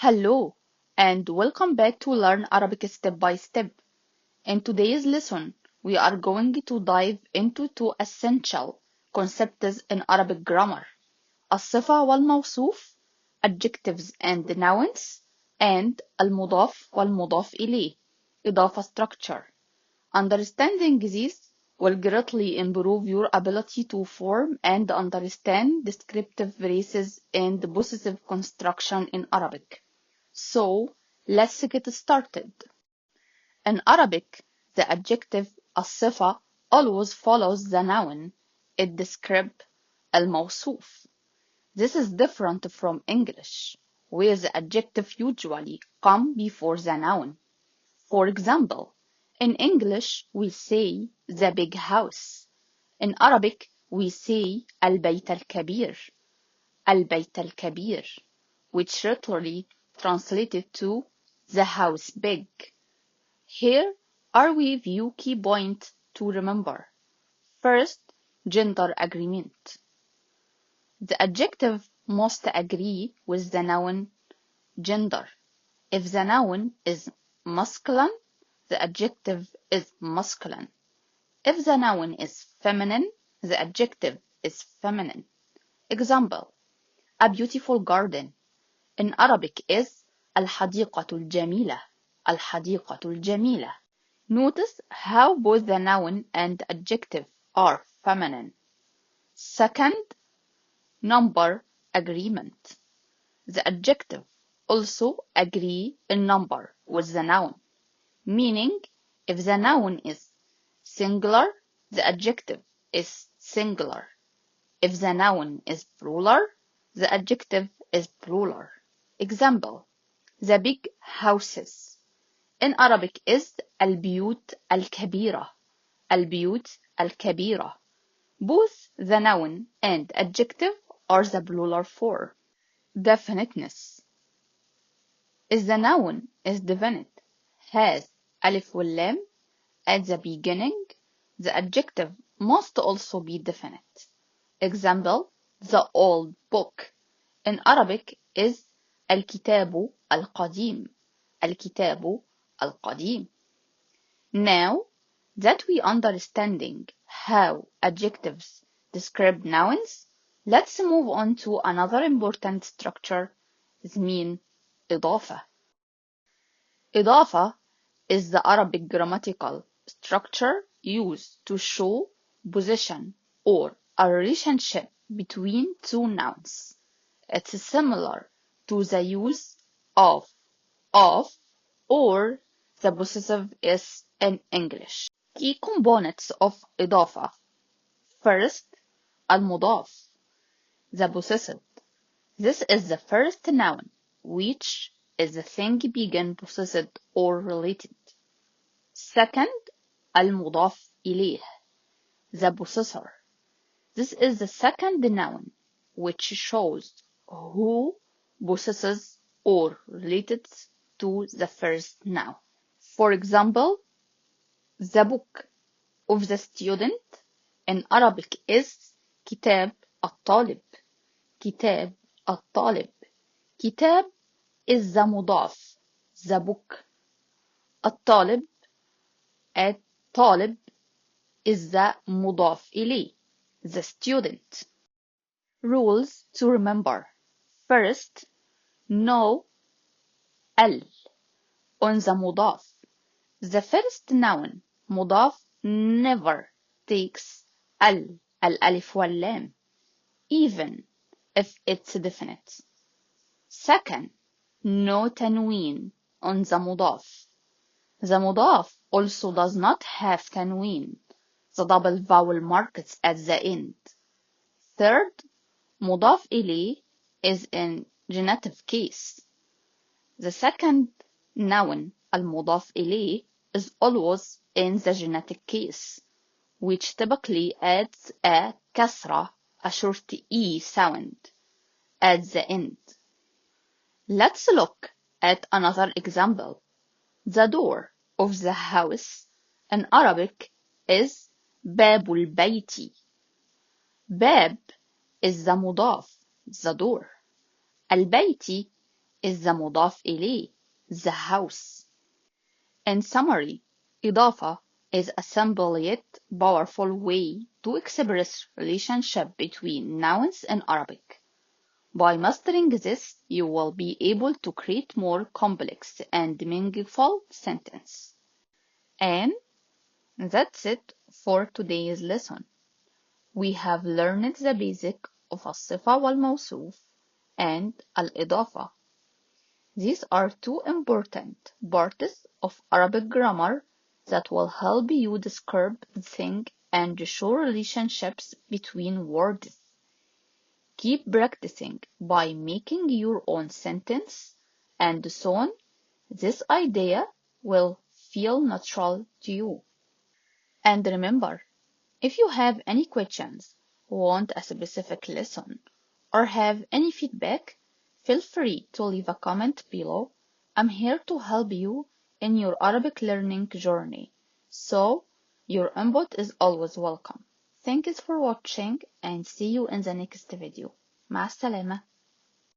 Hello, and welcome back to Learn Arabic Step by Step. In today's lesson, we are going to dive into two essential concepts in Arabic grammar: الصفة والموصوف, adjectives and nouns, and المضاف والمضاف إليه, إضافة structure. Understanding these will greatly improve your ability to form and understand descriptive phrases and possessive construction in Arabic. So, let's get started. In Arabic, the adjective الصفة always follows the noun. It describes الموصوف. This is different from English, where the adjective usually comes before the noun. For example, in English we say the big house. In Arabic we say البيت الكبير. البيت الكبير, which literally translated to the house big. Here are we few key points to remember. First, gender agreement. The adjective must agree with the noun gender. If the noun is masculine, the adjective is masculine. If the noun is feminine, the adjective is feminine. Example: a beautiful garden. In Arabic is الحديقة الجميلة. الحديقة الجميلة. Notice how both the noun and adjective are feminine. Second, number agreement. The adjective also agree in number with the noun, meaning if the noun is singular, the adjective is singular. If the noun is plural, the adjective is plural. Example: the big houses. In Arabic is البيوت الكبيرة. البيوت الكبيرة. Both the noun and adjective are the plural form. Definiteness. If the noun is definite, has alif واللام at the beginning, the adjective must also be definite. Example: the old book. In Arabic is الكتاب القديم. الكتاب القديم. Now that we understanding how adjectives describe nouns, let's move on to another important structure, mean إضافة. إضافة is the Arabic grammatical structure used to show position or a relationship between two nouns. It's similar to the use of, or the possessive is in English. Key components of إضافة. First, المضاف, the possessive. This is the first noun, which is the thing being possessed or related. Second, المضاف إليه, the possessor. This is the second noun, which shows who possesses or related to the first noun. For example, the book of the student in Arabic is كتاب الطالب. كتاب الطالب. كتاب is the مضاف, the book. الطالب, الطالب is the مضاف إليه, the student. Rules to remember. First, no ال on the مضاف. The first noun مضاف never takes الألف واللام, even if it's definite. Second, no تنوين on the مضاف. The مضاف also does not have تنوين, the double vowel marks at the end. Third, مضاف إليه is in genitive case. The second noun المضاف إليه is always in the genitive case, which typically adds a كسرة, a short E sound, at the end. Let's look at another example. The door of the house in Arabic is باب البيت. باب is the مضاف, the door. البيت is the مضاف إليه, the house. In summary, إضافة is a simple yet powerful way to express relationship between nouns in Arabic. By mastering this, you will be able to create more complex and meaningful sentences. And that's it for today's lesson. We have learned the basic of الصفة والموصوف and الإضافة. These are two important parts of Arabic grammar that will help you describe, think, and show relationships between words. Keep practicing by making your own sentence, and soon this idea will feel natural to you. And remember, if you have any questions, want a specific lesson, or have any feedback, feel free to leave a comment below. I'm here to help you in your Arabic learning journey, so your input is always welcome. Thanks for watching and see you in the next video. مع السلامة.